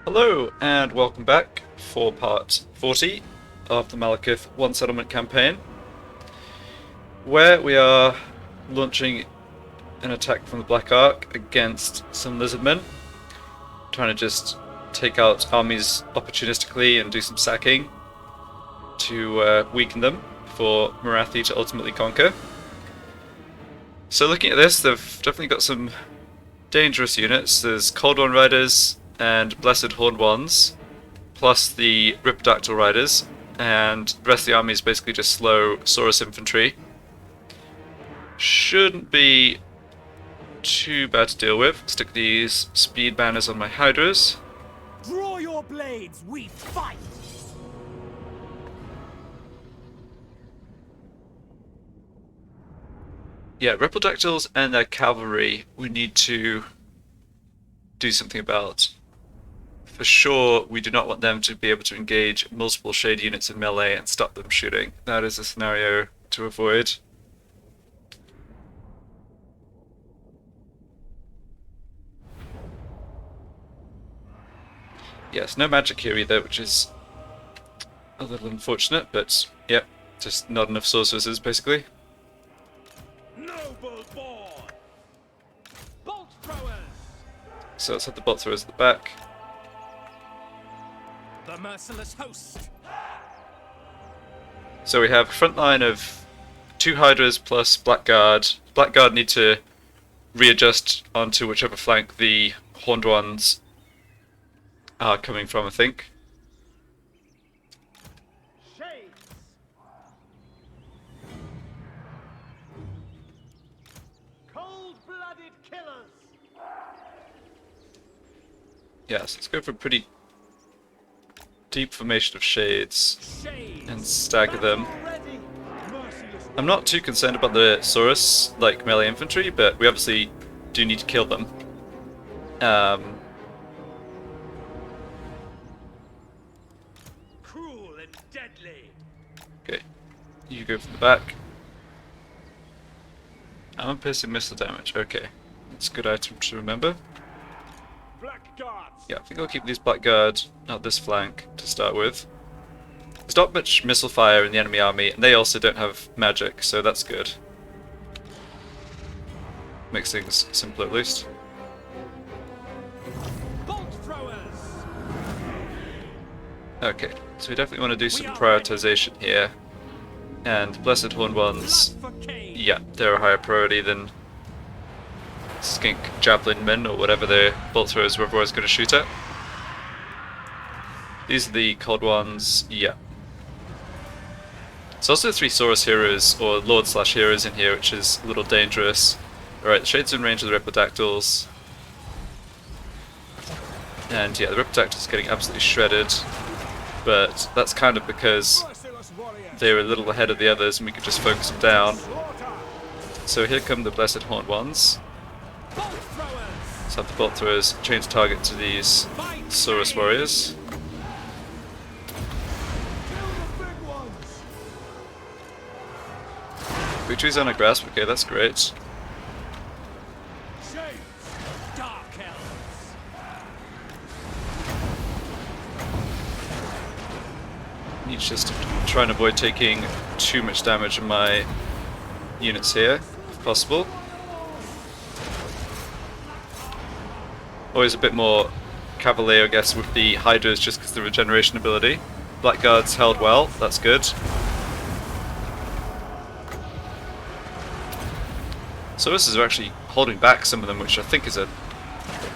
Hello and welcome back for part 40 of the Malekith One Settlement campaign, where we are launching an attack from the Black Ark against some lizardmen, trying to just take out armies opportunistically and do some sacking to weaken them for Morathi to ultimately conquer. So looking at this, they've definitely got some dangerous units. There's Cold One Riders and Blessed Horned Ones, plus the Riptidactyl Riders, and the rest of the army is basically just slow Saurus infantry. Shouldn't be too bad to deal with. Stick these speed banners on my Hydras. Draw your blades, we fight! Yeah, Riptidactyls and their cavalry we need to do something about. For sure, we do not want them to be able to engage multiple shade units in melee and stop them shooting. That is a scenario to avoid. Yes, no magic here either, which is a little unfortunate, but yep, just not enough sorceresses basically. Noble born! Bolt throwers! So let's have the bolt throwers at the back. The merciless host! So we have a front line of 2 Hydras plus Blackguard. Blackguard need to readjust onto whichever flank the Horned Ones are coming from, I think. Shades! Cold-blooded killers! Yes, let's go for a pretty deep formation of shades Shades! and stagger them. Already! Merciless I'm not too concerned about the Saurus, like melee infantry, but we obviously do need to kill them. cruel and deadly! Okay, you go from the back. Armor piercing missile damage, okay. That's a good item to remember. Blackguards! Yeah, I think I'll keep these Blackguard out this flank to start with. There's not much missile fire in the enemy army, and they also don't have magic, so that's good. Makes things simpler at least. Bolt throwers! Okay, so we definitely want to do some prioritization here. And Blessed Horned Ones, Blood for Cain! yeah, they're a higher priority than Skink Javelin Men or whatever the bolt throwers were always going to shoot at. These are the Cold Ones, yeah. There's also 3 Saurus heroes, or Lord/heroes in here, which is a little dangerous. Alright, the Shade's in range of the Riptidactyls. And yeah, the Riptidactyls getting absolutely shredded. But that's kind of because Merciless warriors! they were a little ahead of the others and we could just focus them down. Slaughter! So here come the Blessed Horned Ones. Bolt throwers! Let's have the bolt throwers change target to these Fight Saurus Cain! warriors. Kill the big ones! Victory's on a grasp, okay, that's great. Shades! Dark elves! Need just to try and avoid taking too much damage in my units here, if possible. Always a bit more cavalier, I guess, with the Hydras just because of the regeneration ability. Blackguard's held well, that's good. Saurus are actually holding back some of them, which I think is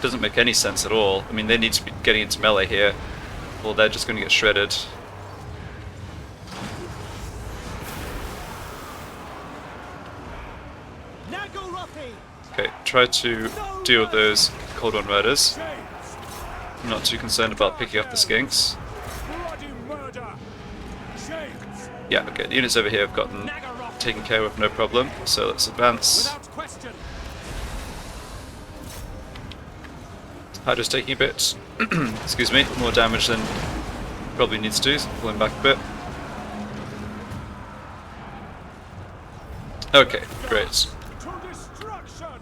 doesn't make any sense at all. I mean, they need to be getting into melee here, or they're just going to get shredded. Nagorothi! Okay, try to deal with those Cold One Riders. Shades! I'm not too concerned about picking up the Skinks. Bloody murder! Shades! Yeah, okay, the units over here have gotten Nagorothi! taken care of, no problem. So let's advance. Without question! Hydra's taking a bit, excuse me, more damage than probably needs to, so pulling back a bit. Okay, great. To destruction!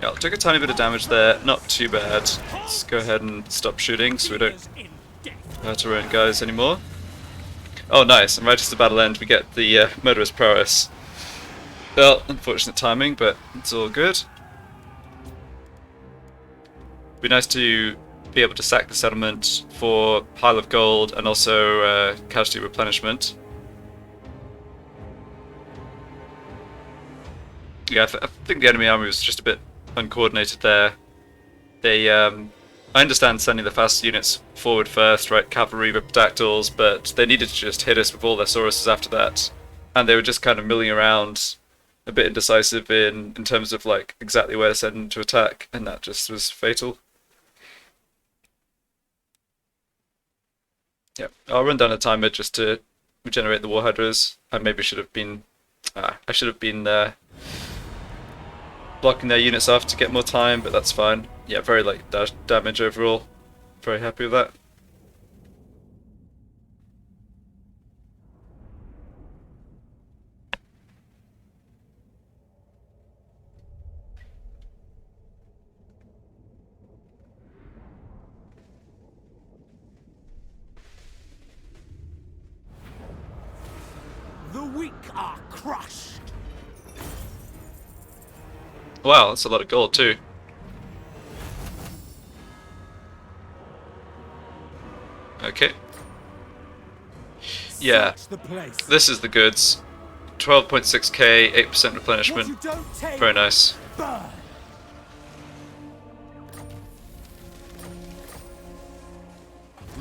Yeah, took a tiny bit of damage there, not too bad. Let's go ahead and stop shooting so we don't hurt our own guys anymore. Oh nice, and right as the battle ends we get the murderous prowess. Well, unfortunate timing, but it's all good. Be nice to be able to sack the settlement for pile of gold and also casualty replenishment. Yeah, I think the enemy army was just a bit uncoordinated there. They, I understand sending the fast units forward first, right, cavalry, riptactyls, but they needed to just hit us with all their Sauruses after that. And they were just kind of milling around, a bit indecisive in terms of like exactly where to send them to attack, and that just was fatal. Yep, I'll run down a timer just to regenerate the War Hydras. I maybe should have been, I should have been blocking their units off to get more time, but that's fine. Yeah, very light damage overall. Very happy with that. The weak are crushed. Wow, that's a lot of gold too. Okay. Yeah, this is the goods. 12.6k, 8% replenishment. Very nice. Burn.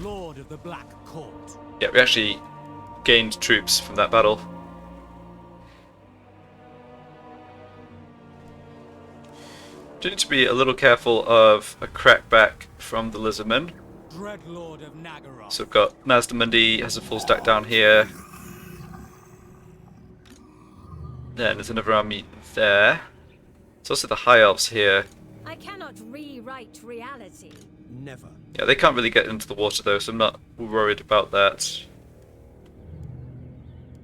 Lord of the Black Court. Yeah, we actually gained troops from that battle. Do need to be a little careful of a crackback from the Lizardmen. Dreadlord of Nagaroth. So we've got Mazdamundi has a full stack down here. Then there's another army there. There's also the High Elves here. I cannot rewrite reality. Never. Yeah, they can't really get into the water though, so I'm not worried about that.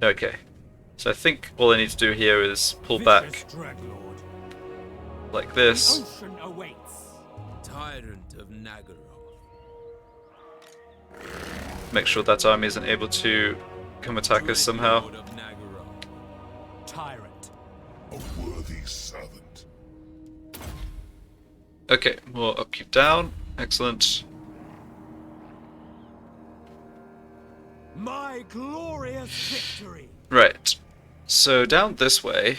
Okay. So I think all I need to do here is pull back like this. Ocean awaits. Tyrant of Nagaroth. Make sure that army isn't able to come attack us somehow. Lord of Nagaroth. Tyrant. A worthy servant. Okay, more upkeep down. Excellent. My glorious victory. Right. So down this way.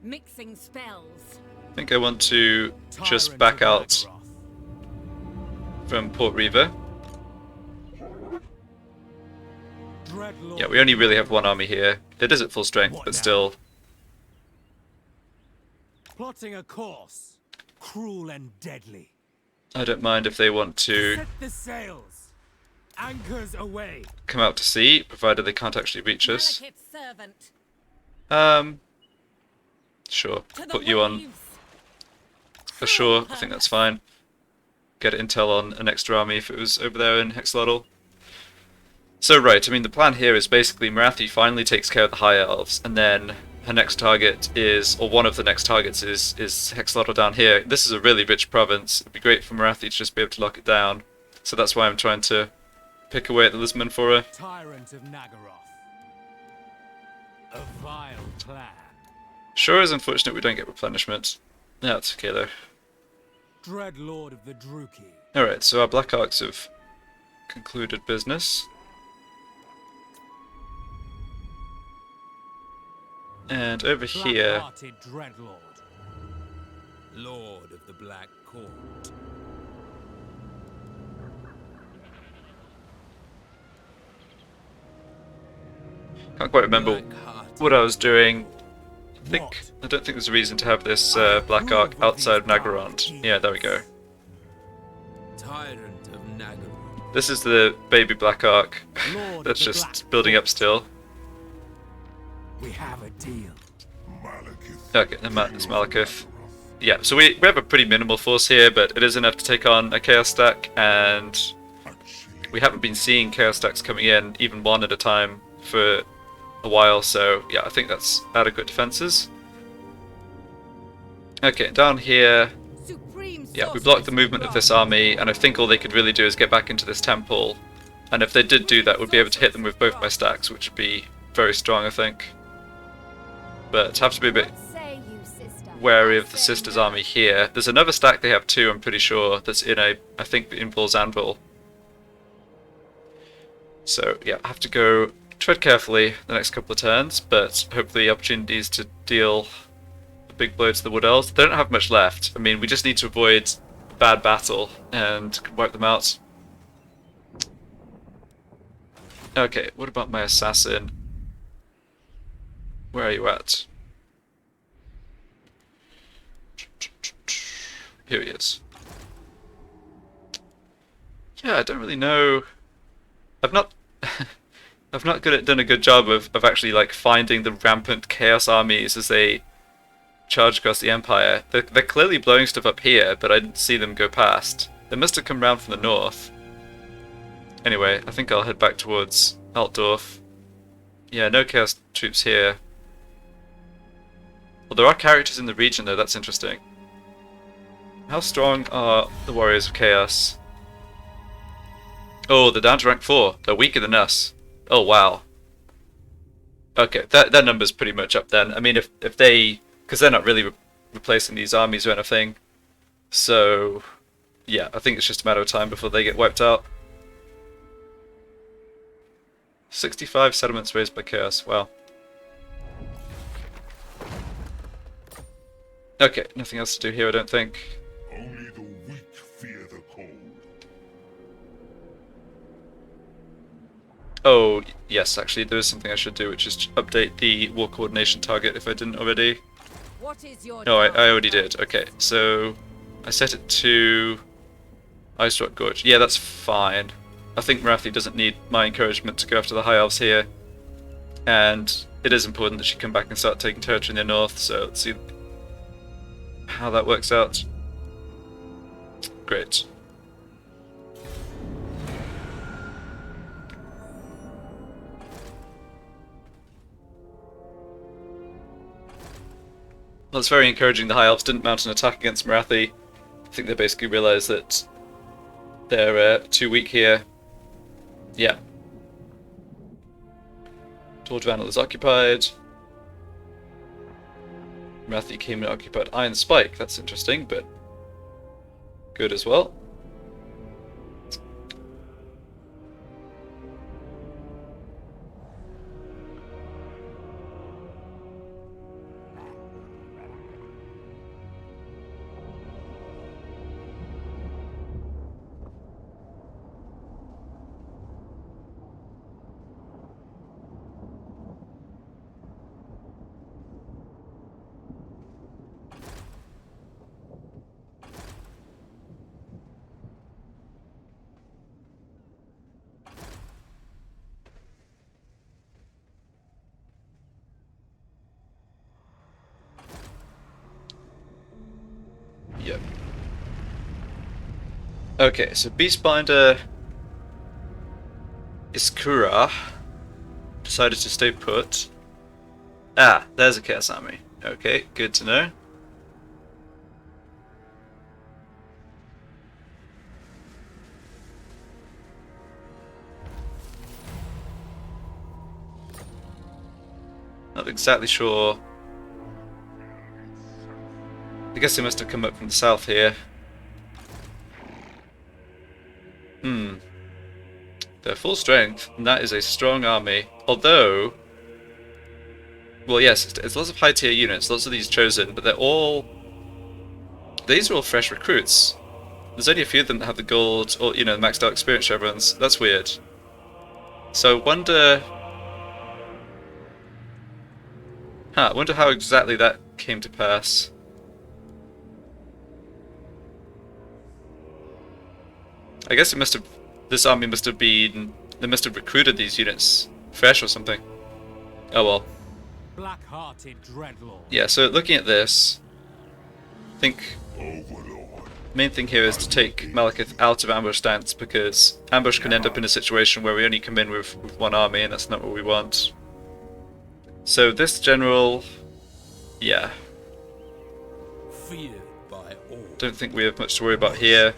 Mixing spells. I think I want to just Tyrant back of out Nagaroth. from Port Reaver. Dreadlord. Yeah, we only really have one army here. It is at full strength, What but now? still. Plotting a course, cruel and deadly. I don't mind if they want to Set the sails. Anchors away. come out to sea, provided they can't actually reach us. Malekith's servant. Sure. To the Put you on waves. ashore. I think that's fine. Get intel on an extra army if it was over there in Hexlotl. So right, I mean the plan here is basically Morathi finally takes care of the High Elves, and then her next target is, or one of the next targets is Hexlotl down here. This is a really rich province. It'd be great for Morathi to just be able to lock it down. So that's why I'm trying to pick away at the Lizardmen for her. Tyrant of Nagaroth. A vile plan. Sure is unfortunate we don't get replenishment. Yeah, it's okay though. Dreadlord of the Druki. Alright, so our Black Arcs have concluded business. And over here, Black-hearted Dreadlord. Lord of the Black Court. can't quite remember Black-hearted. what I was doing. I What? don't think there's a reason to have this Black Arc outside of Nagarond. Yeah, there we go. Tyrant of Nagaroth. This is the baby Black Arc Lord that's of the just Black building up Court. still. We have a deal. Malekith. Okay, it's Malekith. Yeah, so we have a pretty minimal force here, but it is enough to take on a Chaos stack, and we haven't been seeing Chaos stacks coming in, even one at a time, for a while, so yeah, I think that's adequate defenses. Okay, down here, Supreme yeah, we blocked the solstice movement of wrong. this army, and I think all they could really do is get back into this temple. And if they did do that, we'd be able to hit them with both my stacks, which would be very strong, I think. But have to be a bit What say you, sister? wary I of the say sisters' no. army here. There's another stack they have too, I'm pretty sure, that's in I think in Bull's Anvil. So yeah, I have to go tread carefully the next couple of turns, but hopefully opportunities to deal a big blow to the Wood Elves. They don't have much left. I mean, we just need to avoid a bad battle and wipe them out. Okay, what about my assassin? Where are you at? Here he is. Yeah, I don't really know. I've not done a good job of actually like finding the rampant chaos armies as they charge across the Empire. They're clearly blowing stuff up here, but I didn't see them go past. They must have come round from the north. Anyway, I think I'll head back towards Altdorf. Yeah, no chaos troops here. Well, there are characters in the region though, that's interesting. How strong are the Warriors of Chaos? Oh, they're down to rank 4. They're weaker than us. Oh, wow. Okay, that number's pretty much up then. I mean, if they... Because they're not really replacing these armies or anything. So, yeah, I think it's just a matter of time before they get wiped out. 65 settlements raised by Chaos. Wow. Okay, nothing else to do here, I don't think. Only the weak fear the cold. Oh, yes, actually, there is something I should do, which is update the war coordination target if I didn't already. What is your No, I demand? already did. Okay, so I set it to Ice Rock Gorge. Yeah, that's fine. I think Morathi doesn't need my encouragement to go after the High Elves here. And it is important that she come back and start taking territory in the north, so let's see how that works out. Great. Well, it's very encouraging the High Elves didn't mount an attack against Morathi. I think they basically realised that they're too weak here. Yeah. Tordvanel is occupied. Morathi came and occupied Iron Spike. That's interesting, but good as well. Yep. Okay, so Beastbinder Iskura decided to stay put. Ah, there's a Chaos Army. Okay, good to know. Not exactly sure. I guess they must have come up from the south here. They're full strength, and that is a strong army. Although, well, yes, it's lots of high tier units, lots of these chosen, but they're all. These are all fresh recruits. There's only a few of them that have the gold or, you know, the maxed out experience chevrons. That's weird. So I wonder. I wonder how exactly that came to pass. I guess it must have. This army must have been. They must have recruited these units fresh or something. Oh well. Black-hearted dreadlord. Yeah, so looking at this, I think Overlord. the main thing here is to take Malekith out of ambush stance, because ambush can end up in a situation where we only come in with one army, and that's not what we want. So this general, yeah, Feared by all. don't think we have much to worry about here.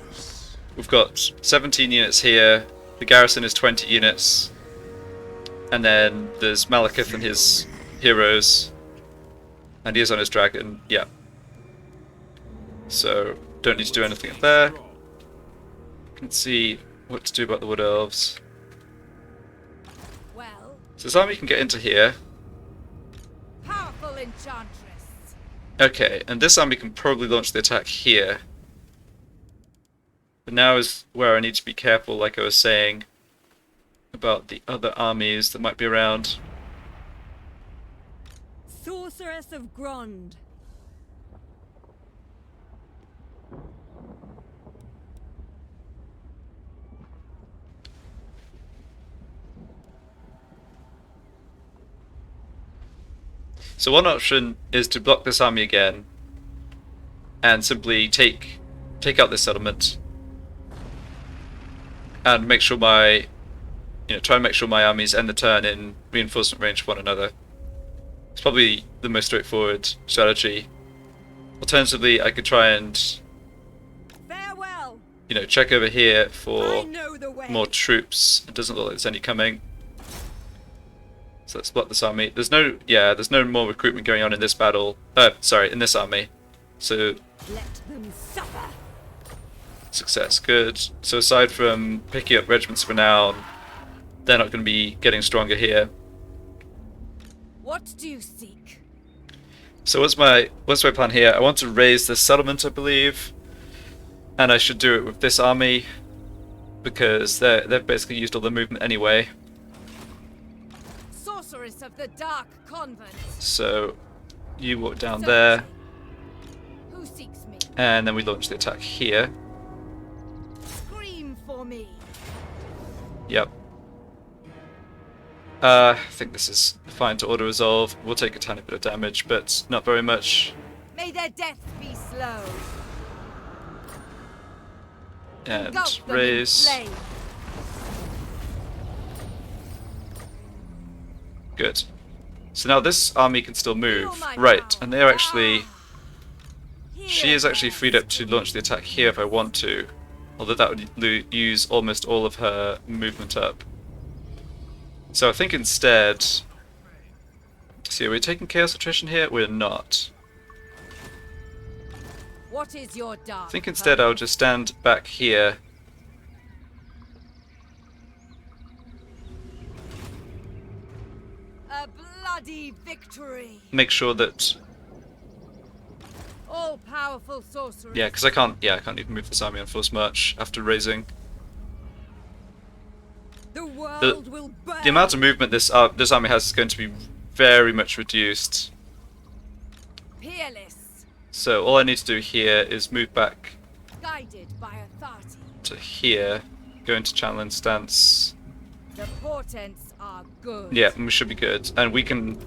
We've got 17 units here, the garrison is 20 units, and then there's Malekith and his heroes, and he is on his dragon, yeah. So, don't need to do anything up there. Can see what to do about the Wood Elves. Well, So this army can get into here. powerful enchantress. Okay, and this army can probably launch the attack here. But now is where I need to be careful, like I was saying, about the other armies that might be around. Sorceress of Grond. So one option is to block this army again and simply take out this settlement and make sure my try and make sure my armies end the turn in reinforcement range of one another. It's probably the most straightforward strategy. Alternatively, I could try and Farewell. check over here I for know the way. more troops. It doesn't look like there's any coming. So let's block this army. There's no more recruitment going on in this battle. In this army. So Let them suffer. success, good. So aside from picking up regiments of renown, they're not going to be getting stronger here. What do you seek? So what's my plan here? I want to raise this settlement, I believe, and I should do it with this army because they've basically used all their movement anyway. Sorceress of the Dark Convent. So you walk down there, Who seeks me? and then we launch the attack here. Scream for me. Yep. I think this is fine to auto resolve. We'll take a tiny bit of damage, but not very much. May their death be slow. And Engulf them in raise. flame. Good. So now this army can still move. Feel my Right, power. and they are actually... She Here is actually then. freed up to launch the attack here if I want to. Although that would use almost all of her movement up. So I think instead... See, are we taking Chaos Attrition here? We're not. What is your dark? I think instead I'll just stand back here. A bloody victory. Make sure that... All powerful sorceress. Yeah, because I can't even move this army on force march after raising. The world will burn. The amount of movement this army has is going to be very much reduced. Peerless, So all I need to do here is move back guided by authority. to here, go into challenge stance. The portents are good. Yeah, we should be good. And we can...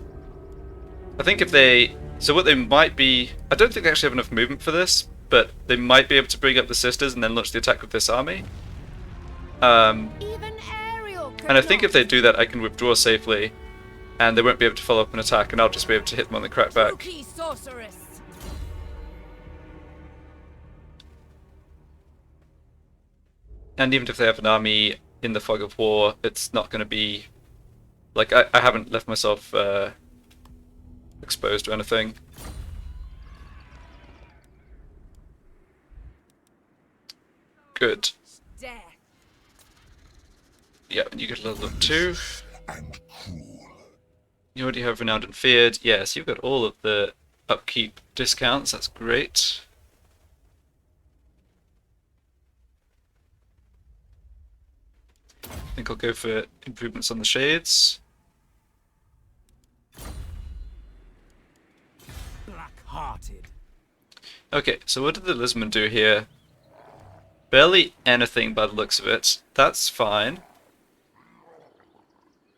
I think if they... So what they might be... I don't think they actually have enough movement for this, but they might be able to bring up the sisters and then launch the attack with this army. Even Ariel could And I think not. if they do that, I can withdraw safely, and they won't be able to follow up an attack, and I'll just be able to hit them on the crackback. Spooky sorceress. And even if they have an army in the fog of war, it's not going to be... Like, I haven't left myself exposed to anything. Good. Death. Yeah, and you get a level up 2. and cruel. You already have Renowned and Feared. Yes, you've got all of the upkeep discounts. That's great. I think I'll go for improvements on the shades. Black-hearted. Okay, so what did the Lisman do here? Barely anything by the looks of it. That's fine.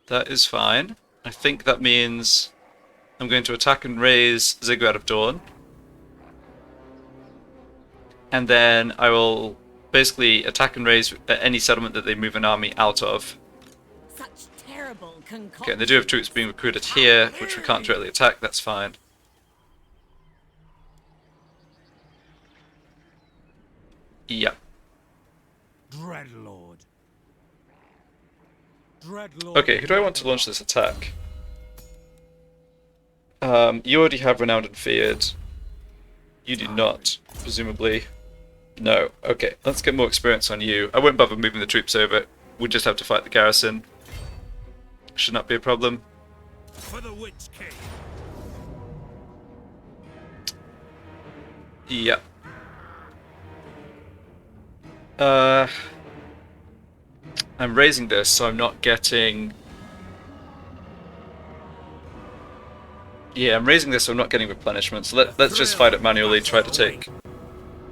That is fine. I think that means I'm going to attack and raise Ziggurat of Dawn. And then I will basically attack and raise any settlement that they move an army out of. Such terrible Okay, and they do have troops being recruited here, which we can't directly attack, that's fine. Yeah. Dreadlord. Dreadlord. Okay, who do I want to launch this attack? You already have Renowned and Feared. You do not, presumably. No. Okay, let's get more experience on you. I won't bother moving the troops over. We just have to fight the garrison. Should not be a problem. For the Witch King. Yeah. I'm raising this, so I'm not getting... Yeah, I'm raising this so I'm not getting replenishment. So let's just fight it manually, try to take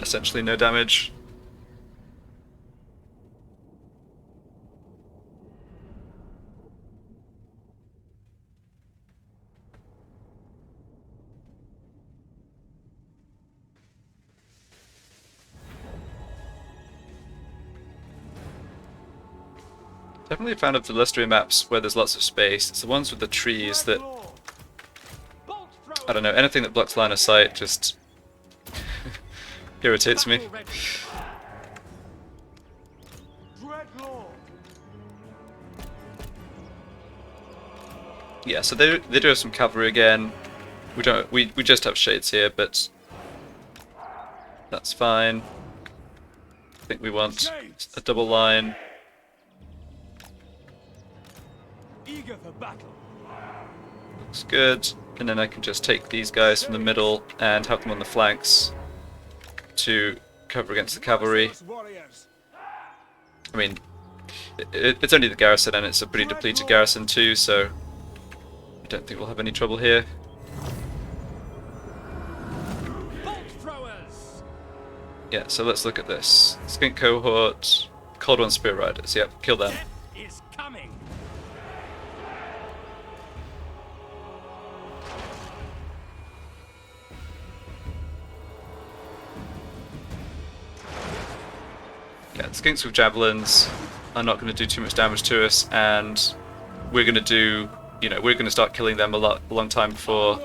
essentially no damage. Definitely a fan of the Lustria maps where there's lots of space. It's the ones with the trees that... I don't know, anything that blocks line of sight just irritates me. Yeah, so they do have some cavalry again. We just have shades here, but that's fine. I think we want a double line. Eager for battle. Looks good. And then I can just take these guys from the middle and have them on the flanks to cover against the cavalry. I mean, it's only the garrison and it's a pretty depleted garrison too, so I don't think we'll have any trouble here. Yeah, so let's look at this. Skink cohort, Cold One Spear Riders, yep, kill them. Is coming. Yeah, the Skinks with javelins are not going to do too much damage to us, and we're going to do, you know, we're going to start killing them a long time before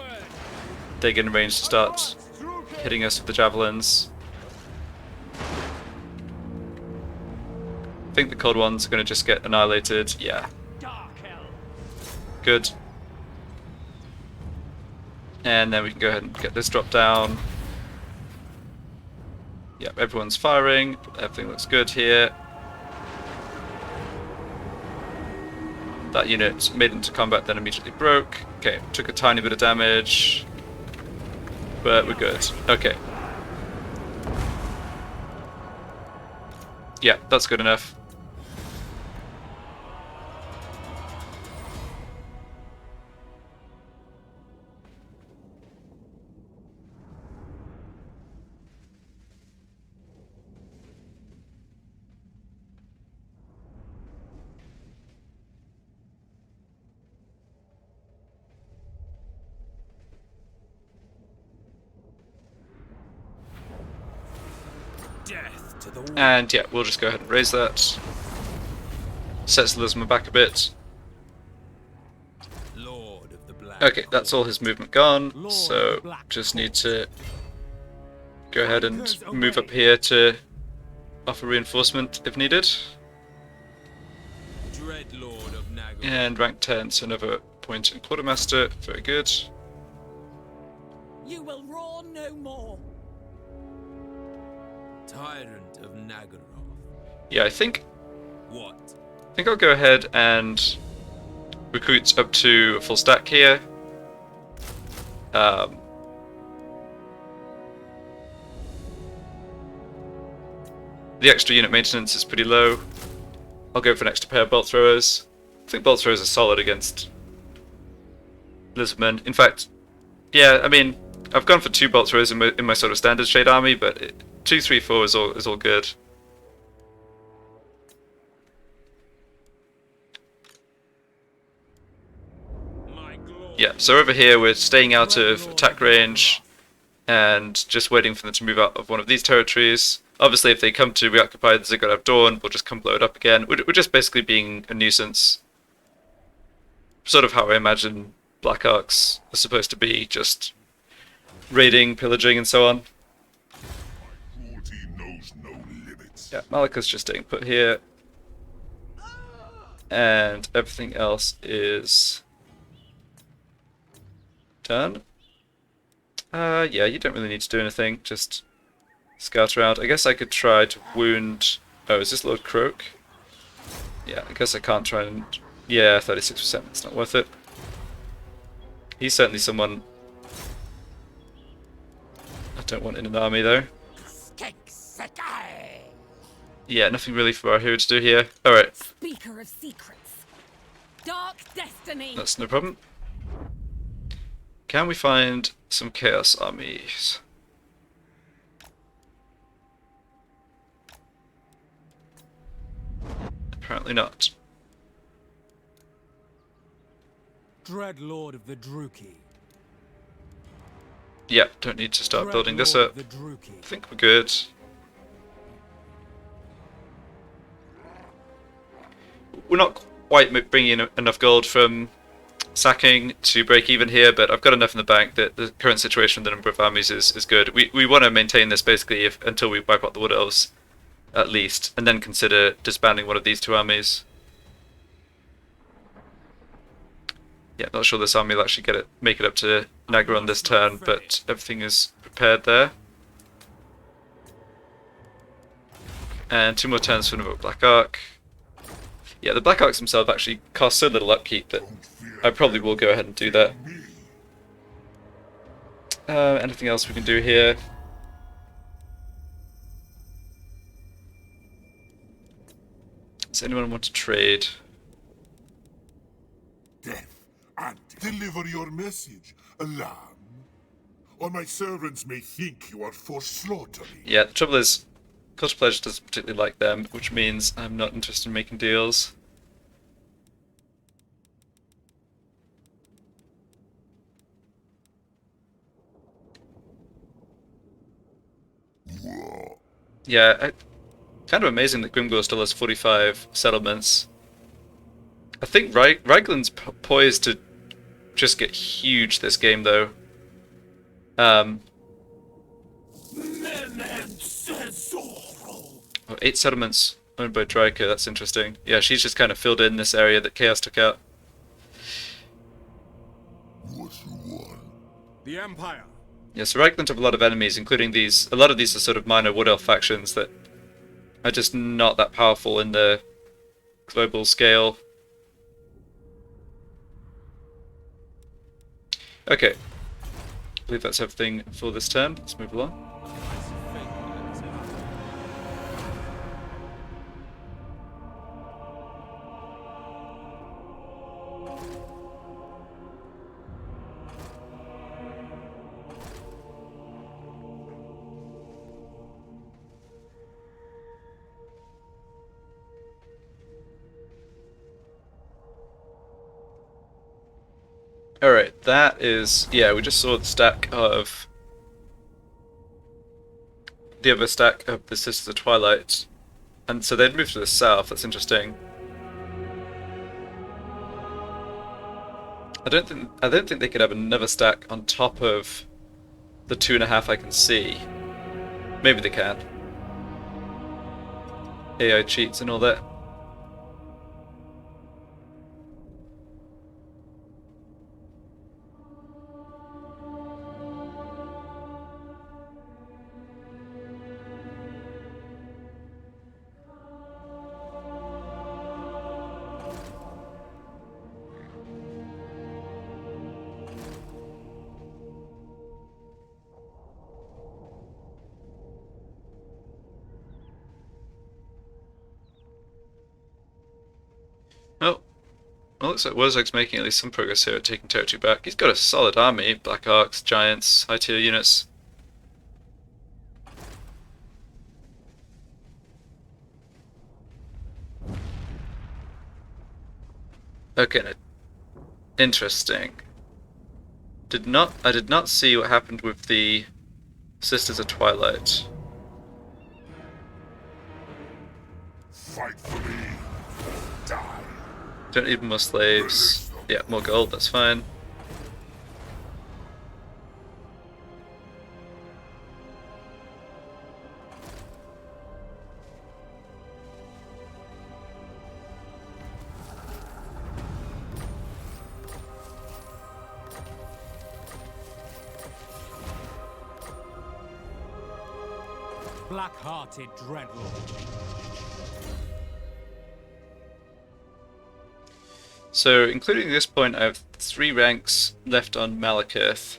they get in range to start hitting us with the javelins. I think the Cold Ones are going to just get annihilated. Yeah. Good. And then we can go ahead and get this drop down. Yep, everyone's firing. Everything looks good here. That unit made into combat, then immediately broke. Okay, took a tiny bit of damage. But we're good. Okay. Yeah, that's good enough. Death to the And yeah, we'll just go ahead and raise that. Sets the Lisma back a bit. Lord of the Black Okay, that's all his movement gone, Lord so of the Black just need to go ahead and move up here to offer reinforcement if needed. Dreadlord of Nagaroth. And rank 10, so another point in Quartermaster, very good. You will roar no more. Tyrant of Nagaroth. Yeah, I think What? I'll go ahead and recruit up to a full stack here. The extra unit maintenance is pretty low. I'll go for an extra pair of bolt throwers. I think bolt throwers are solid against Lisbon. In fact, yeah, I mean, I've gone for 2 bolt throwers in my sort of standard shade army, but 2, 3, 4 is all good. Yeah, so over here we're staying out of attack range and just waiting for them to move out of one of these territories. Obviously, if they come to reoccupy the Ziggurat of Dawn, we'll just come blow it up again. We're just basically being a nuisance. sort of how I imagine Black Arcs are supposed to be, just raiding, pillaging, and so on. Cruelty knows no limits. Yeah, Malekith's just staying put here. And everything else is done. Yeah, you don't really need to do anything, just scout around. I guess I could try to wound... Oh, is this Lord Croak? Yeah, I guess I can't try and... Yeah, 36%, it's not worth it. He's certainly someone I don't want in an army, though. Yeah, nothing really for our hero to do here. Alright, Speaker of secrets. Dark destiny. that's no problem. Can we find some Chaos armies? Apparently not. Dread Lord of the Druki. Yeah, don't need to start Dread building this Lord up. of the Druki. I think we're good. We're not quite bringing in enough gold from sacking to break even here, but I've got enough in the bank that the current situation with the number of armies is good. We want to maintain this basically until we wipe out the Wood Elves, at least, and then consider disbanding one of these two armies. Yeah, not sure this army will actually make it up to Nagaron this turn, but everything is prepared there. And 2 more turns for another Black Arc. Yeah, the Black Arcs themselves actually cost so little upkeep that I probably will go ahead and do that. Anything else we can do here? Does anyone want to trade? Death and deliver your message, alarm. Or my servants may think you are for slaughtering. Yeah, the trouble is, Cult of Pleasure doesn't particularly like them, which means I'm not interested in making deals. Yeah, kind of amazing that Grimgor still has 45 settlements. I think Raglan's poised to just get huge this game, though. Oh, 8 settlements owned by Dryka, that's interesting. Yeah, she's just kind of filled in this area that Chaos took out. What you want? The Empire. Yeah, so Raglan have a lot of enemies, including these. A lot of these are sort of minor Wood Elf factions that are just not that powerful in the global scale. Okay. I believe that's everything for this turn. Let's move along. Alright, that is... Yeah, we just saw the stack of... The other stack of the Sisters of Twilight. And so they'd moved to the south, that's interesting. I don't think they could have another stack on top of the 2.5 I can see. Maybe they can. AI cheats and all that. Oh, well, looks like Wurzog's making at least some progress here at taking territory back. He's got a solid army, Black Arcs, Giants, high tier units. Okay, now, interesting. I did not see what happened with the Sisters of Twilight. Fight for me. Die. Don't need more slaves. Yeah, more gold, that's fine. Black-hearted dreadlord. So, including this point, I have 3 ranks left on Malekith.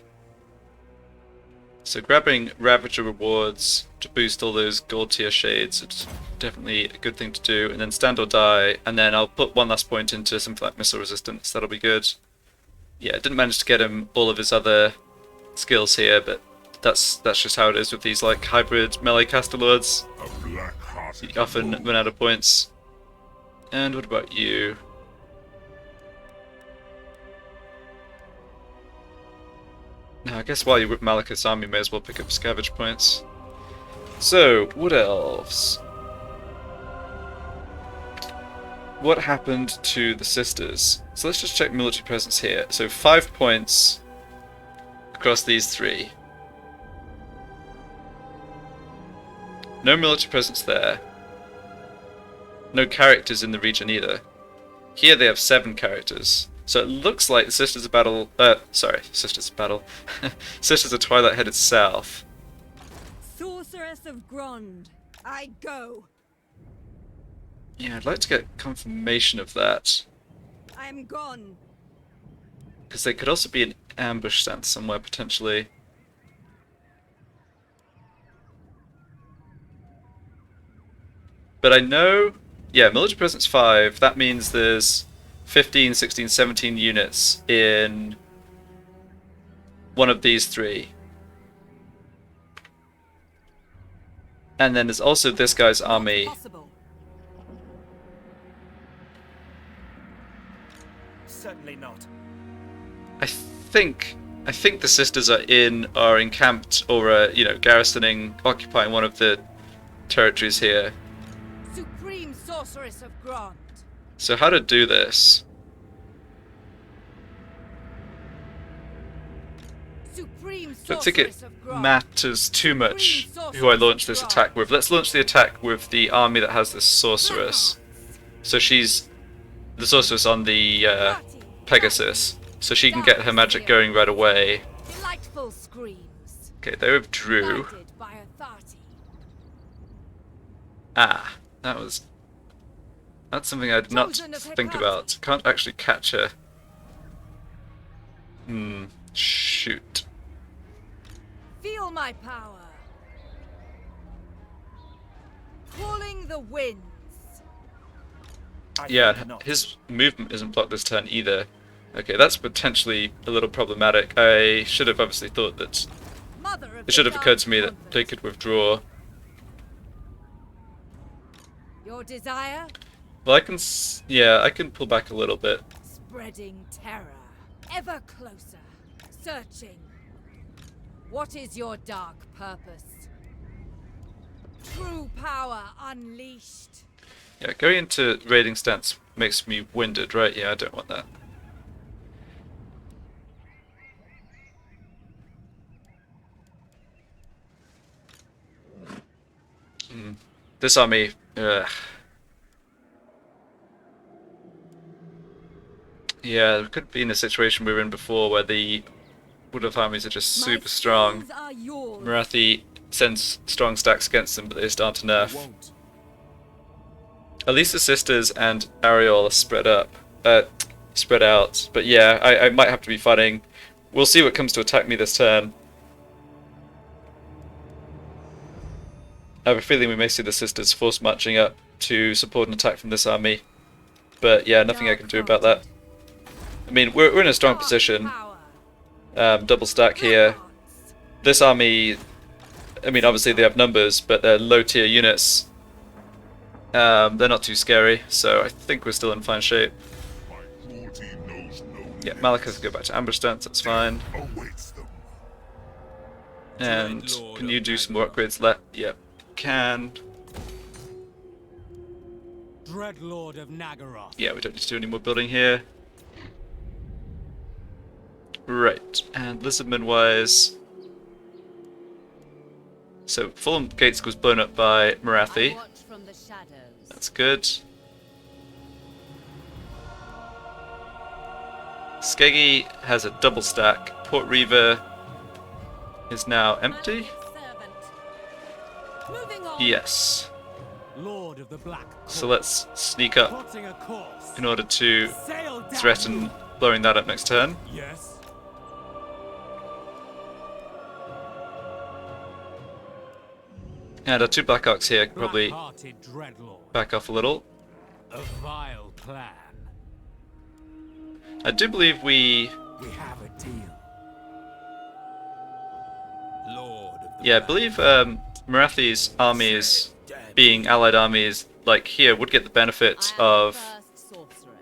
So grabbing Ravager rewards to boost all those gold tier shades is definitely a good thing to do, and then stand or die, and then I'll put one last point into something like missile resistance, that'll be good. Yeah, I didn't manage to get him all of his other skills here, but that's just how it is with these like hybrid melee caster lords. A black-hearted You often run out of points. And what about you? Now, I guess while you're with Malekith's army, you may as well pick up scavenge points. So, Wood Elves. What happened to the sisters? So let's just check military presence here. So 5 points across these 3. No military presence there. No characters in the region either. Here they have 7 characters. So it looks like the Sisters of Battle... Sisters of Battle. Sisters of Twilight headed south. Sorceress of Grond, I go. Yeah, I'd like to get confirmation of that. I'm gone. Because they could also be an ambush stance somewhere, potentially. But I know... Yeah, military presence 5. That means there's 15, 16, 17 units in one of these 3. And then there's also this guy's army. Possible. Certainly not. I think the sisters are encamped or garrisoning, occupying one of the territories here. Supreme Sorceress of Grond. So how to do this? Supreme I don't think it Sorceress of Grond. matters too much who I launch this attack with. Let's launch the attack with the army that has this sorceress. So she's the sorceress on the Pegasus, so she can get her magic going right away. Delightful screams. Okay, they withdrew. Guided by authority. Ah, that's something I did not Chosen of think Hecate. about. Can't actually catch her. Shoot. Feel my power. Calling the winds. I Yeah, think not. his movement isn't blocked this turn either. Okay, that's potentially a little problematic. I should have obviously thought that... Mother of It should the have occurred to me dark that they could withdraw. Your desire? Well, I can pull back a little bit. Spreading terror. Ever closer. Searching. What is your dark purpose? True power unleashed. Yeah, going into raiding stance makes me winded, right? Yeah, I don't want that. This army... Ugh. Yeah, we could be in a situation we were in before where the Wood Elf armies are just My super strong. skills are yours. Morathi sends strong stacks against them, but they just aren't I enough. won't. At least the sisters and Ariel are spread out. But yeah, I might have to be fighting. We'll see what comes to attack me this turn. I have a feeling we may see the sisters force marching up to support an attack from this army. But yeah, nothing I can do about that. I mean, we're in a strong Dark position. power. Double stack here. Gods. This army, I mean, obviously they have numbers, but they're low tier units. They're not too scary, so I think we're still in fine shape. My cruelty knows no Yeah, limits. Malekith go back to ambush stance, that's fine. Awaits them. And Dreadlord can you of do some more Nagara. upgrades left? Yep, can. Dreadlord of Nagaroth. Yeah, we don't need to do any more building here. Right, and Lizardman wise. So Fulham Gates was blown up by Morathi. Watch from the shadows. That's good. Skeggy has a double stack. Port Reaver is now empty. Moving on. Yes. Lord of the Black Course. So let's sneak up Plotting a course. in order to Sail down. threaten blowing that up next turn. Yes. And our 2 Black Arcs here can probably Black-hearted dreadlord. back off a little. A vile plan. I do believe we... We have a deal. Lord of the Yeah, I Black believe Morathi's armies, being allied armies like here, would get the benefit of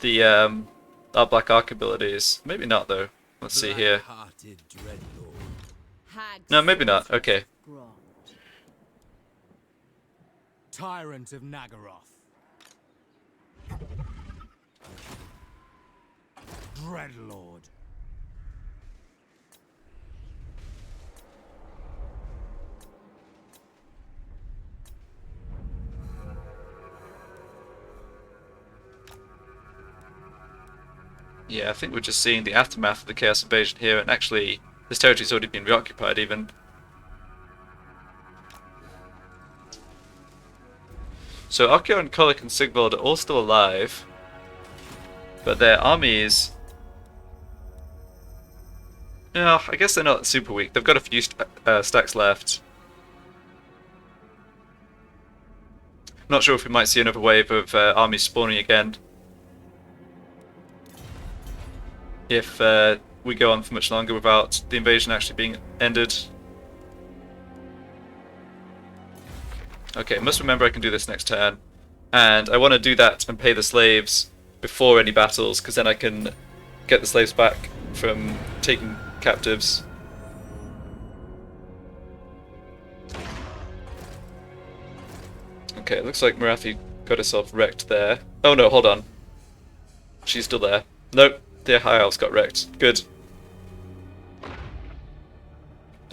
the our Black Arc abilities. Maybe not though. Let's see here. Black-hearted dreadlord. No, maybe not. Okay. Tyrant of Nagaroth. Dreadlord. Yeah, I think we're just seeing the aftermath of the Chaos Invasion here, and actually this territory's already been reoccupied even. So Akio and Kolik and Sigvald are all still alive, but their armies... No, I guess they're not super weak. They've got a few stacks left. Not sure if we might see another wave of armies spawning again. If we go on for much longer without the invasion actually being ended. Okay, must remember I can do this next turn. And I want to do that and pay the slaves before any battles, because then I can get the slaves back from taking captives. Okay, it looks like Morathi got herself wrecked there. Oh no, hold on. She's still there. Nope, the High Elves got wrecked. Good.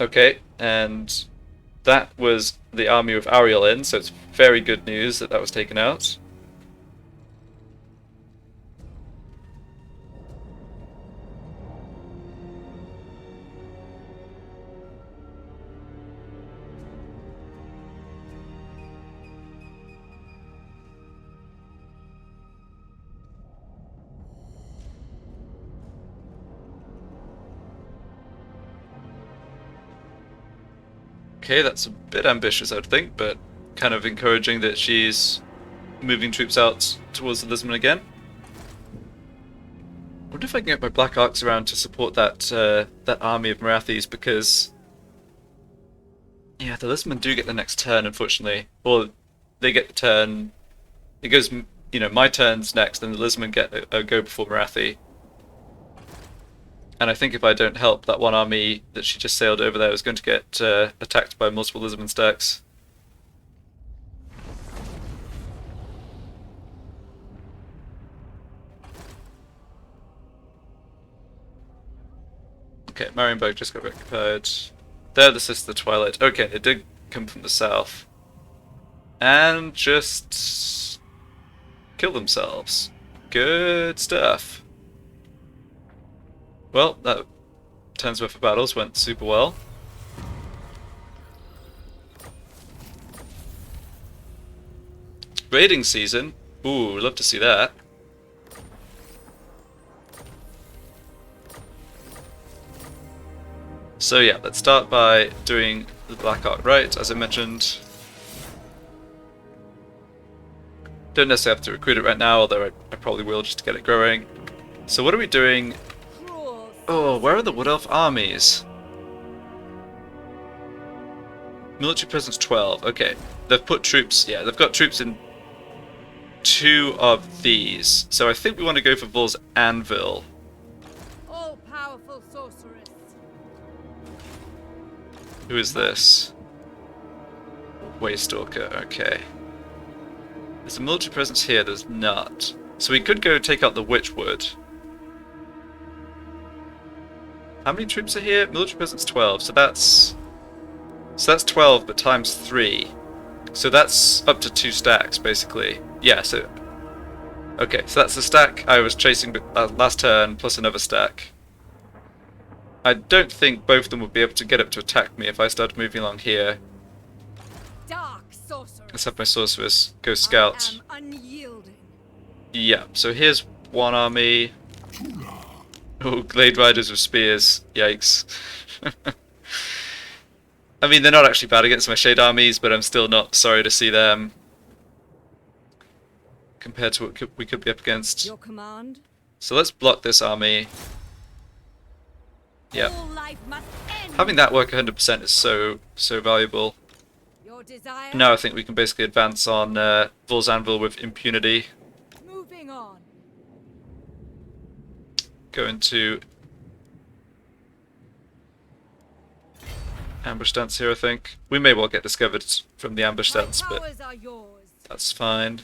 Okay, and that was the army with Ariel in, so it's very good news that that was taken out. Okay, that's a bit ambitious, I'd think, but kind of encouraging that she's moving troops out towards the Lisbon again. I wonder if I can get my Black Arcs around to support that that army of Morathis, because yeah, the Lisbon do get the next turn, unfortunately. Or they get the turn. It goes, you know, my turn's next, and the Lisbon get a go before Morathi. And I think if I don't help, that one army that she just sailed over there is going to get attacked by multiple Lisbon stacks. Okay, Marienburg just got occupied. They're the Sister Twilight. Okay, they did come from the south. And just kill themselves. Good stuff. Well, that turn's worth of battles went super well. Raiding season. Ooh, love to see that. So yeah, let's start by doing the Black Arc right, as I mentioned. Don't necessarily have to recruit it right now, although I probably will just to get it growing. So what are we doing? Oh, where are the Wood Elf armies? Military presence 12. Okay, they've put troops. Yeah, they've got troops in 2 of these. So I think we want to go for Vol's Anvil. All-powerful sorceress. Who is this? Waystalker. Okay. There's a military presence here. There's not. So we could go take out the Witchwood. How many troops are here? Military presence 12, so that's 12, but times 3. So that's up to 2 stacks, basically. Yeah, so... Okay, so that's the stack I was chasing last turn, plus another stack. I don't think both of them would be able to get up to attack me if I started moving along here. Dark sorceress. Let's have my sorceress go scout. I am unyielding. Yeah, so here's one army. Oh, Glade Riders with spears. Yikes. I mean, they're not actually bad against my Shade armies, but I'm still not sorry to see them compared to what we could be up against. Your command? So let's block this army. Yeah. All life must end. Having that work 100% is so valuable. Your desire? Now I think we can basically advance on Vol's Anvil with impunity. Moving on. Go into ambush stance here, I think. We may well get discovered from the ambush My stance, but powers are yours. that's fine.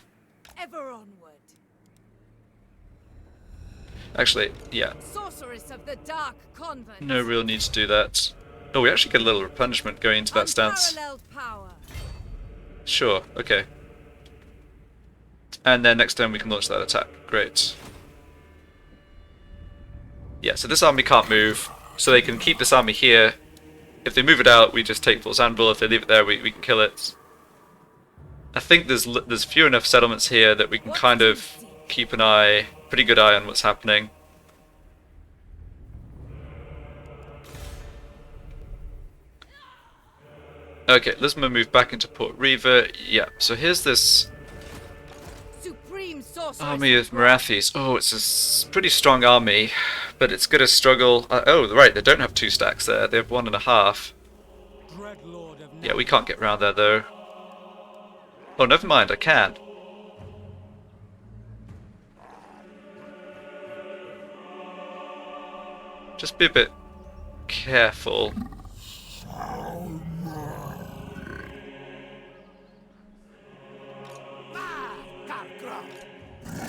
Ever onward. Actually, yeah, Sorceress of the Dark Convent. no real need to do that. Oh, we actually get a little replenishment going into that stance. Unparalleled power. Sure, okay. And then next turn we can launch that attack. Great. Yeah, so this army can't move, so they can keep this army here. If they move it out, we just take Vol's Anvil. If they leave it there, we can kill it. I think there's few enough settlements here that we can kind of keep an eye, pretty good eye on what's happening. Okay, let's move back into Port Reaver. Yeah, so here's this Supreme sorceress. army of Morathis. Oh, it's a pretty strong army, but it's gonna struggle. Oh, right, they don't have 2 stacks there. They have 1.5. Dreadlord of Yeah, we can't get around there though. Oh, never mind, I can. Just be a bit careful.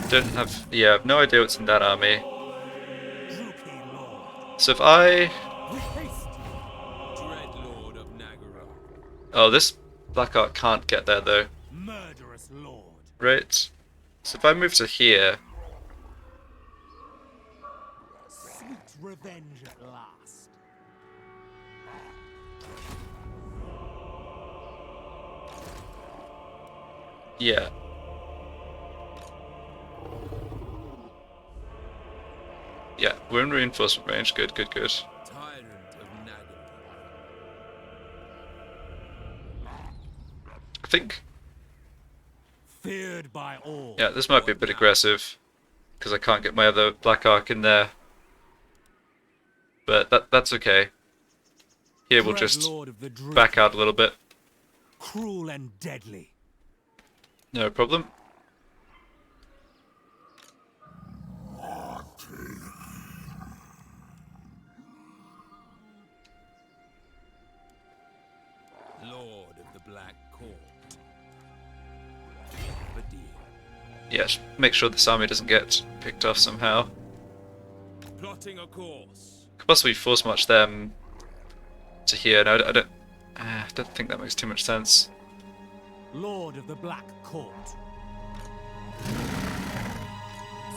Don't have... yeah, I have no idea what's in that army. Droopy Lord. So if I... With haste. Dreadlord of Nagara. Oh, this Black Ark can't get there though. Murderous Lord. Right. So if I move to here... Sweet revenge at last. yeah. Yeah, we're in reinforcement range. Good, good, good. Tyrant of Nagara. I think... Feared by all. yeah, this might be a bit aggressive, because I can't get my other Black Ark in there. But that's okay. Here we'll just Dreadlord of the Droopy. back out a little bit. Cruel and deadly. No problem. Lord of the Black Court. We have a deal. Yes, make sure this army doesn't get picked off somehow. Plotting a course. Could possibly force march them to here. No, I don't think that makes too much sense. Lord of the Black Court.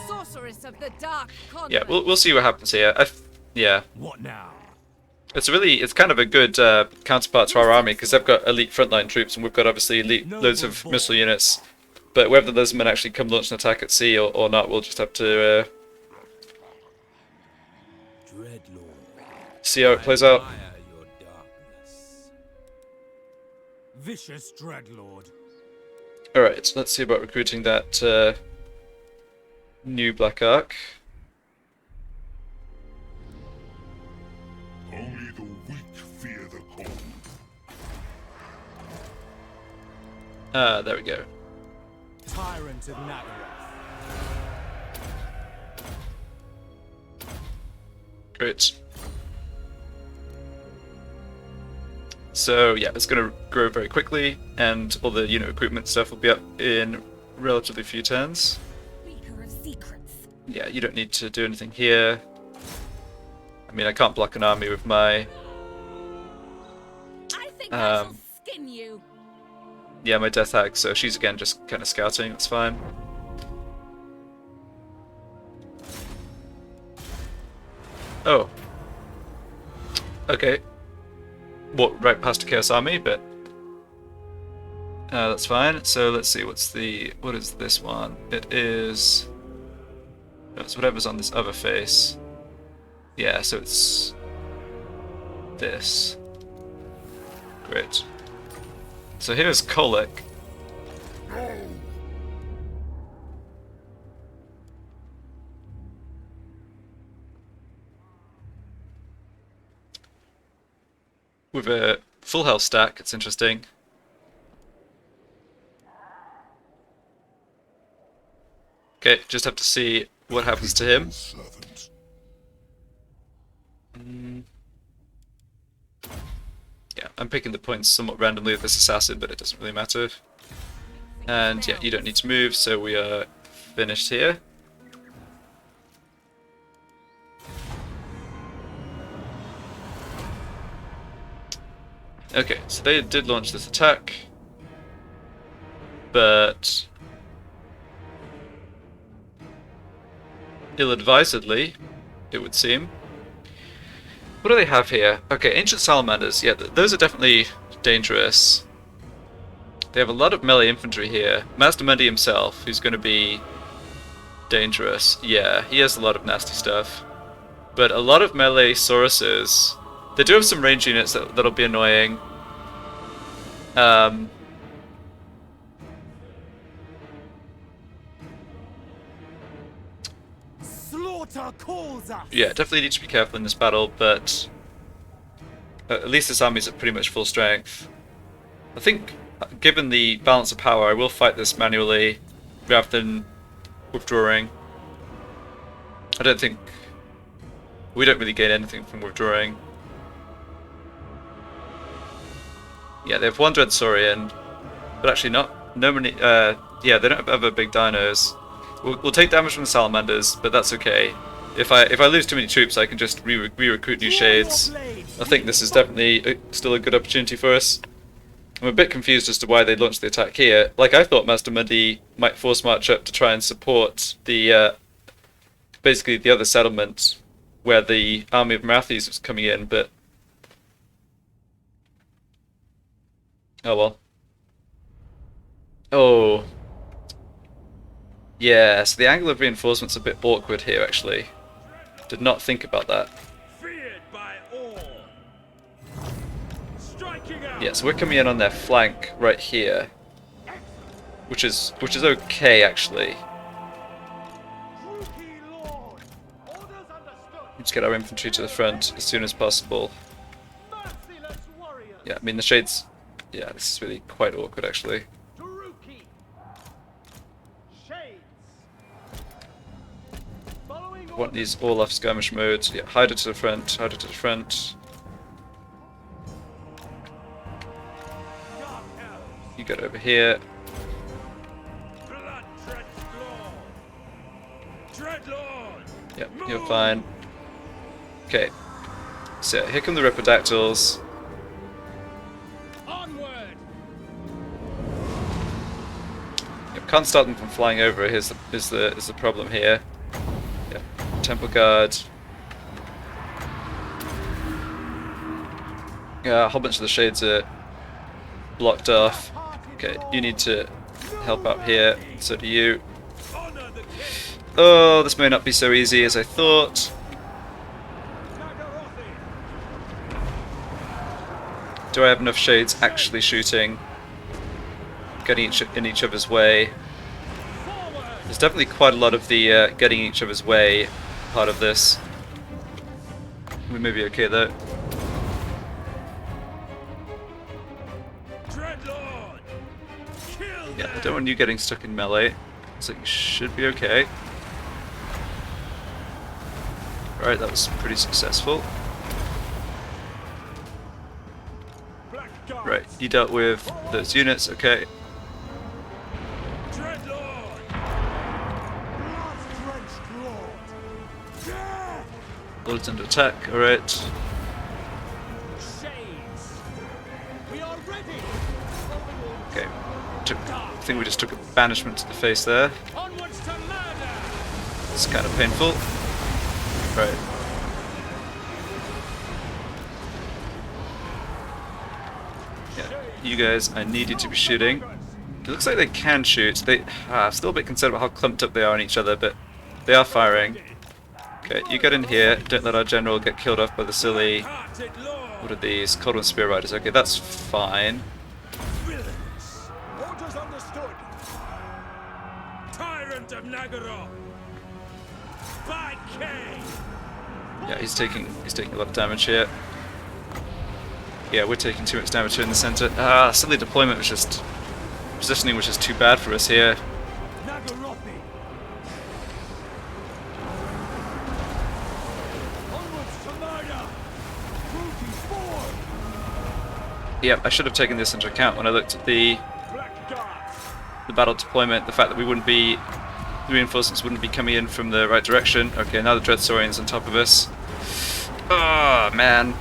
Sorceress of the Dark Convent. Yeah, we'll see what happens here. Yeah, What now? it's kind of a good counterpart to our army because they've got elite frontline troops and we've got obviously elite loads of missile units. But whether those men actually come launch an attack at sea or not, we'll just have to Dreadlord. see how it plays out. Admire your darkness. Vicious Dreadlord. Alright, so let's see about recruiting that new Black Ark. Only the weak fear the cold. Ah, there we go. Tyrant of Nagara. Great. So yeah, it's going to grow very quickly, and all the unit recruitment stuff will be up in relatively few turns. Speaker of secrets. Yeah, you don't need to do anything here. I mean, I can't block an army with my... I think I shall Um, skin you. yeah, my Death Hag, so she's again just kind of scouting, it's fine. Oh. Okay. Walked right past a Chaos Army, but... that's fine. So let's see, what is this one? It is... no, it's whatever's on this other face. Yeah, so it's... this. Great. So here's Kolek. With a full health stack, it's interesting. Okay, just have to see what happens to him. Servant. Yeah, I'm picking the points somewhat randomly with this assassin, but it doesn't really matter. And yeah, you don't need to move, so we are finished here. Okay, so they did launch this attack, but ill-advisedly, it would seem. What do they have here? Okay, ancient salamanders. Yeah, those are definitely dangerous. They have a lot of melee infantry here. Master Mundi himself, who's going to be dangerous. Yeah, he has a lot of nasty stuff. But a lot of melee Sauruses. They do have some range units that'll be annoying. Slaughter calls us. Yeah, definitely need to be careful in this battle, but at least this army's at pretty much full strength. I think, given the balance of power, I will fight this manually rather than withdrawing. I don't think... we don't really gain anything from withdrawing. Yeah, they have one Dread Saurian, but actually not... no many... yeah, they don't have other big dinos. We'll take damage from the salamanders, but that's okay. If I lose too many troops, I can just re-recruit new shades. I think this is definitely still a good opportunity for us. I'm a bit confused as to why they launched the attack here. Like, I thought Master Mundi might force march up to try and support the basically the other settlement where the army of Morathis was coming in, but oh well. Oh. Yeah, so the angle of reinforcement's a bit awkward here, actually. Did not think about that. Feared by all. Striking out. Yeah, so we're coming in on their flank right here, which is okay, actually. Let's get our infantry to the front as soon as possible. Yeah, I mean the shades. Yeah, this is really quite awkward, actually. I want these all off skirmish modes. Yeah, hide it to the front, hide it to the front. You get over here. Yep, you're fine. Okay. So here come the Ripodactyls. Yep, can't stop them from flying over. Is the problem here. Yep. Temple Guard. Yeah, a whole bunch of the shades are blocked off. Okay, you need to help out here. So do you. Oh, this may not be so easy as I thought. Do I have enough shades actually shooting? Getting in each other's way. There's definitely quite a lot of the getting each other's way part of this. We may be okay though. Yeah, I don't want you getting stuck in melee, so you should be okay. Right, that was pretty successful. Right, you dealt with those units, okay. All is under attack, alright. Shades. We are ready. Okay. I think we just took a banishment to the face there. Onwards to murder. It's kind of painful. Right. Yeah, you guys, I need you to be shooting. It looks like they can shoot. They still a bit concerned about how clumped up they are on each other, but they are firing. Okay, you get in here. Don't let our general get killed off by the silly... Hearted lord. What are these? Cold Spear Riders. Okay, that's fine. Villains. Orders understood. Tyrant of Nagaro. By K. Yeah, he's taking a lot of damage here. Yeah, we're taking too much damage here in the center. Silly deployment was just... Positioning was just too bad for us here. Nagarothi. Onwards to murder. Ruti forward. Yeah, I should have taken this into account when I looked at the Black Darts. battle deployment. The fact that the reinforcements wouldn't be coming in from the right direction. Okay, now the Dreadsaurian's on top of us. Oh man.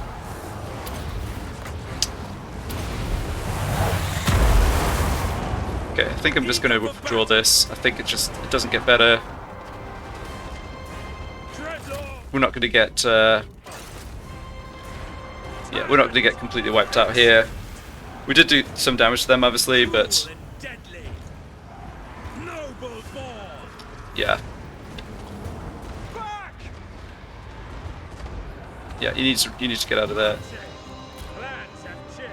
Okay, I think I'm just going to withdraw this. I think it doesn't get better. Dreadlord. We're not going to get we're not going to get completely wiped out here. We did do some damage to them, obviously, but Cruel and deadly. Noble born. yeah, Back. yeah. You need to get out of there. Plans have changed.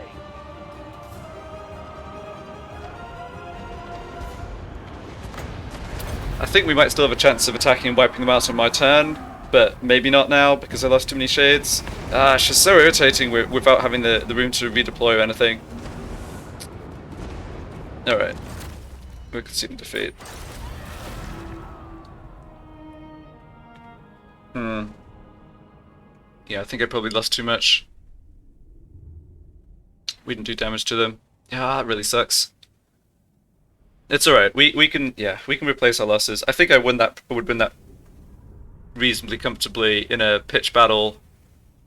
I think we might still have a chance of attacking and wiping them out on my turn, but maybe not now because I lost too many shades. It's just so irritating without having the room to redeploy or anything. Alright. We conceded defeat. Yeah, I think I probably lost too much. We didn't do damage to them. Yeah, that really sucks. It's alright. We can replace our losses. I think I would win that reasonably comfortably in a pitch battle,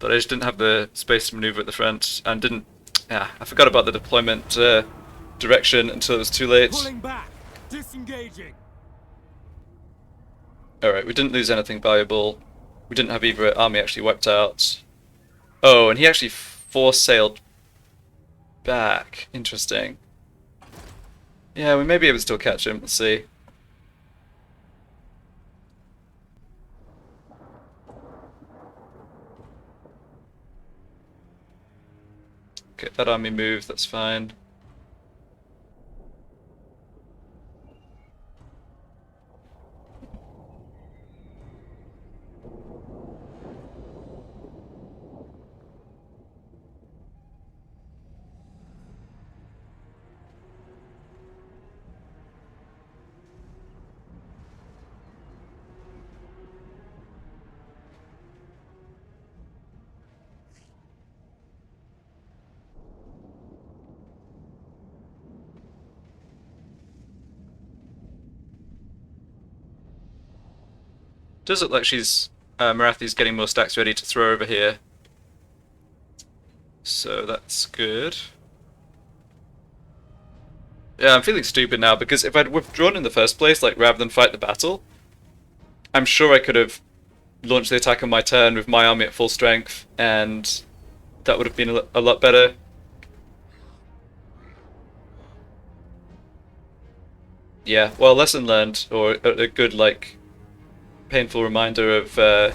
but I just didn't have the space to maneuver at the front and didn't. Yeah, I forgot about the deployment direction until it was too late. Pulling back. Disengaging. Alright, we didn't lose anything valuable. We didn't have either army actually wiped out. Oh, and he actually force-sailed back. Interesting. Yeah, we may be able to still catch him. Let's see. Okay, that army moves, that's fine. Does look like she's Morathi's getting more stacks ready to throw over here. So that's good. Yeah, I'm feeling stupid now because if I'd withdrawn in the first place, like rather than fight the battle, I'm sure I could have launched the attack on my turn with my army at full strength, and that would have been a lot better. Yeah, well, lesson learned, or a good, like, painful reminder of to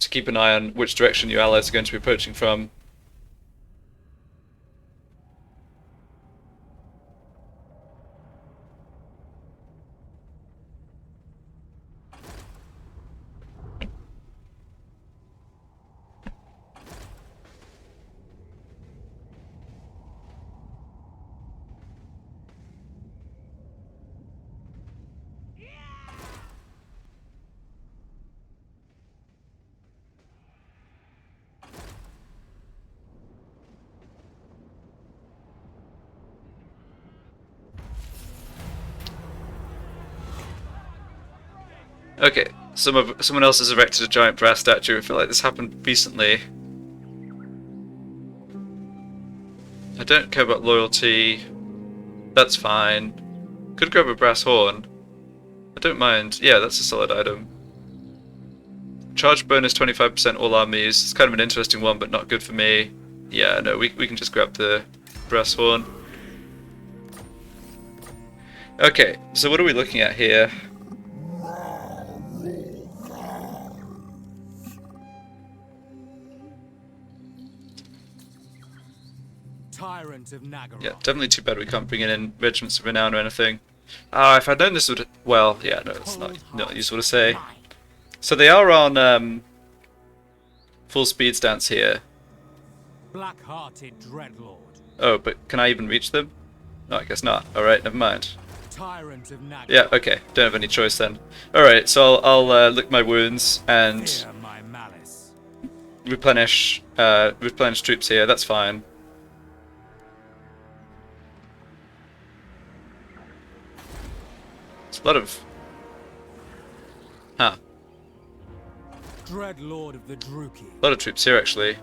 keep an eye on which direction your allies are going to be approaching from. Okay, Someone else has erected a giant brass statue. I feel like this happened recently. I don't care about loyalty. That's fine. Could grab a brass horn. I don't mind. Yeah, that's a solid item. Charge bonus 25% all armies. It's kind of an interesting one, but not good for me. Yeah, no, we can just grab the brass horn. Okay, so what are we looking at here? Tyrant of Nagaroth. Yeah, definitely too bad we can't bring in regiments of renown or anything. Ah, if I'd known this would... Well, yeah, no, it's not useful to say. So they are on full speed stance here. Black-hearted dreadlord. Oh, but can I even reach them? No, I guess not. Alright, never mind. Tyrant of Nagaroth. Yeah, okay, don't have any choice then. Alright, so I'll lick my wounds and Fear my malice. replenish troops here, that's fine. It's a lot of... Huh. Dreadlord of the Druki. A lot of troops here actually.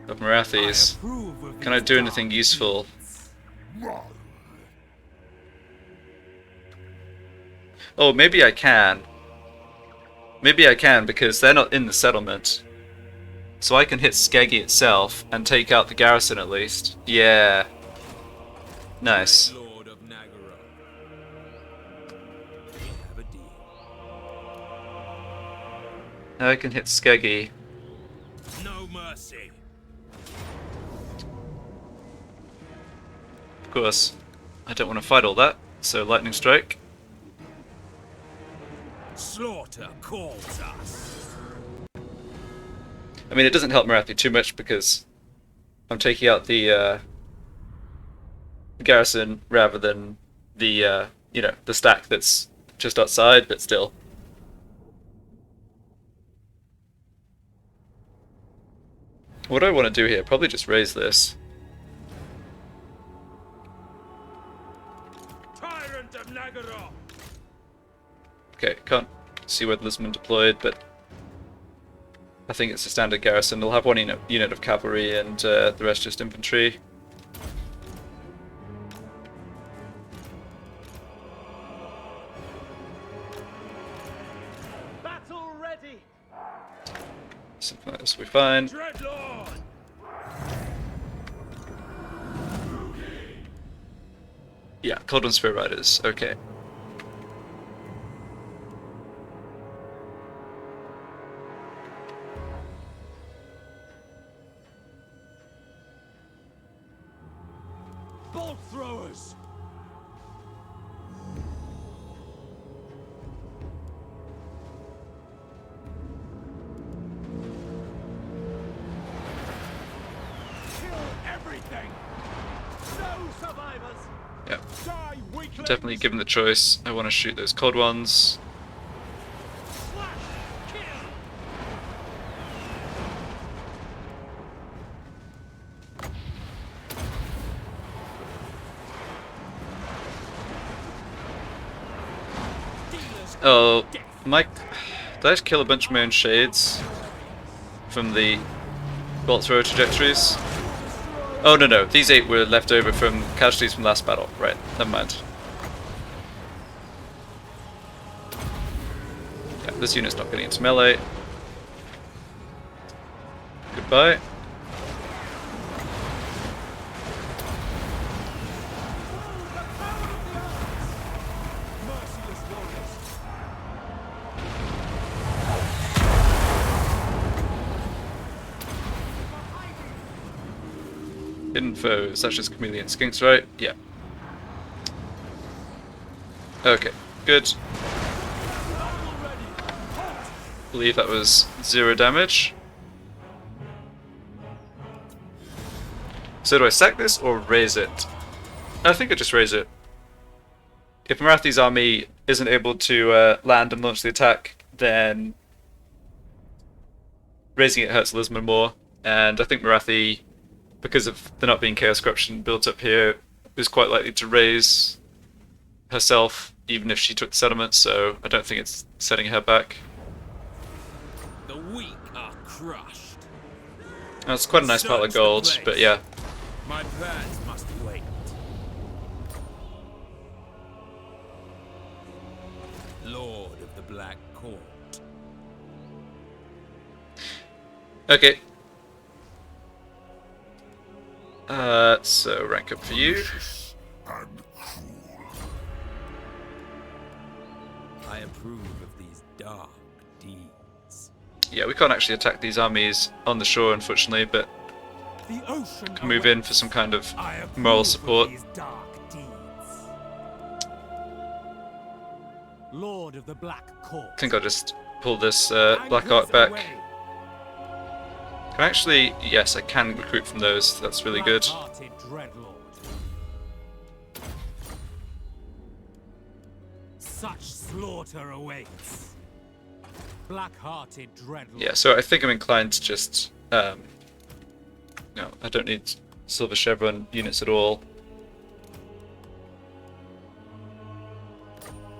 Of Morathis. Can I do anything useful? Oh, maybe I can. Maybe I can because they're not in the settlement. So I can hit Skeggy itself and take out the garrison at least. Yeah. Nice. Lord of Nagaroth. We have a deal. Now I can hit Skeggy. No mercy. Of course, I don't want to fight all that, so lightning strike. Slaughter calls us. I mean, it doesn't help Morathi too much because I'm taking out the garrison rather than the you know, the stack that's just outside, but still. What do I want to do here? Probably just raise this. Tyrant of Nagaroth. Okay, can't see where Lisman deployed, but I think it's a standard garrison. They'll have one unit of cavalry and the rest just infantry. Battle ready. Something like this will be fine. Dreadlord. Yeah, Cold Spirit Riders, okay. Bolt throwers. Kill everything. No survivors. Yeah, Die weaklings. definitely given the choice, I want to shoot those cold ones. Slash. Kill. Oh, Mike, did I just kill a bunch of my own shades from the bolt thrower trajectories? Oh no, these 8 were left over from casualties from last battle. Right, never mind. Yeah, this unit's not getting into melee. Goodbye. Merciless warriors. Hidden foes, such as chameleon skinks, right? Yeah. Okay, good. Believe that was 0 damage. So do I sack this or raise it? I think I just raise it. If Morathi's army isn't able to land and launch the attack, then raising it hurts Lisman more. And I think Morathi, because of there not being Chaos Corruption built up here, is quite likely to raise herself, even if she took the settlement, so I don't think it's setting her back. crushed. That's quite a nice pile of Search the gold, place. but yeah. My plans must wait. Lord of the Black Court. Okay. So rank up for you. Vicious and cruel. I approve of these dark deeds. Yeah, we can't actually attack these armies on the shore, unfortunately, but The ocean can move in awaits. for some kind of I approve moral of support. these dark deeds. Lord of the Black Court. I think I'll just pull this Black Art back. Can I actually... Yes, I can recruit from those. That's really good. Black-hearted dreadlord. Such slaughter awaits. Black-hearted dreadlord. Yeah, so I think I'm inclined to just... no, I don't need Silver Chevron units at all.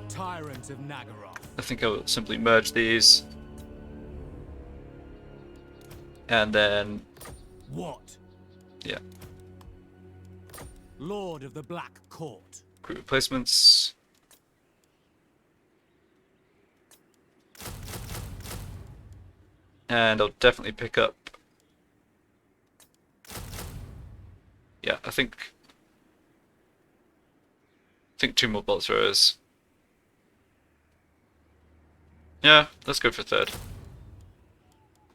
Tyrant of Nagaroth. I think I will simply merge these. And then... What? Yeah, Lord of the Black Court. recruit replacements. And I'll definitely pick up... Yeah, I think 2 more bolt throwers. Yeah, let's go for 3rd.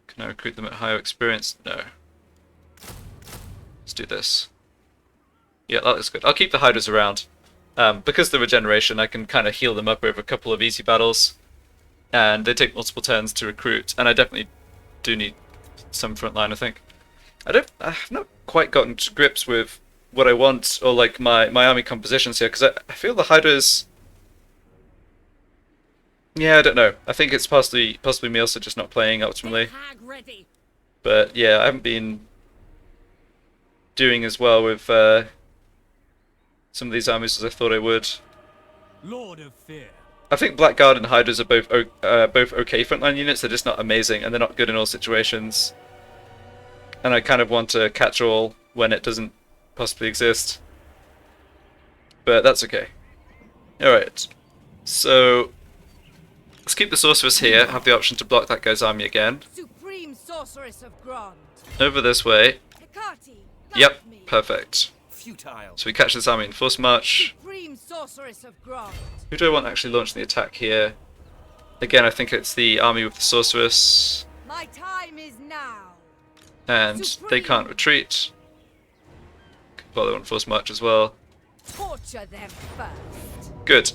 Can I recruit them at higher experience? No. Let's do this. Yeah, that looks good. I'll keep the Hydras around. Because the regeneration, I can kind of heal them up over a couple of easy battles. And they take multiple turns to recruit, and I definitely do need some frontline, I think. I've not quite gotten to grips with what I want, or like my army compositions here, because I feel the Hydras... Yeah, I don't know. I think it's possibly me also just not playing optimally. Hag ready. But yeah, I haven't been doing as well with some of these armies as I thought I would. Lord of Fear. I think Blackguard and Hydras are both okay frontline units. They're just not amazing, and they're not good in all situations. And I kind of want to catch all when it doesn't possibly exist. But that's okay. Alright. So let's keep the Sorceress here, have the option to block that guy's army again. Supreme sorceress of Grond. Over this way. Hecate, guide Yep, me. perfect. Futile. So we catch this army in force march. Supreme sorceress of Grond. Who do I want actually launching the attack here? Again, I think it's the army with the Sorceress. My time is now. And they can't retreat. Well, they want force march as well. Torture them first. Good.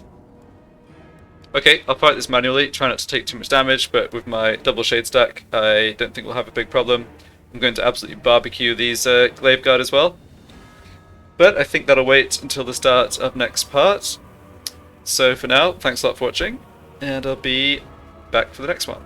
Okay, I'll fight this manually, try not to take too much damage, but with my double shade stack, I don't think we'll have a big problem. I'm going to absolutely barbecue these Glaive Guard as well. But I think that'll wait until the start of next part. So for now, thanks a lot for watching, and I'll be back for the next one.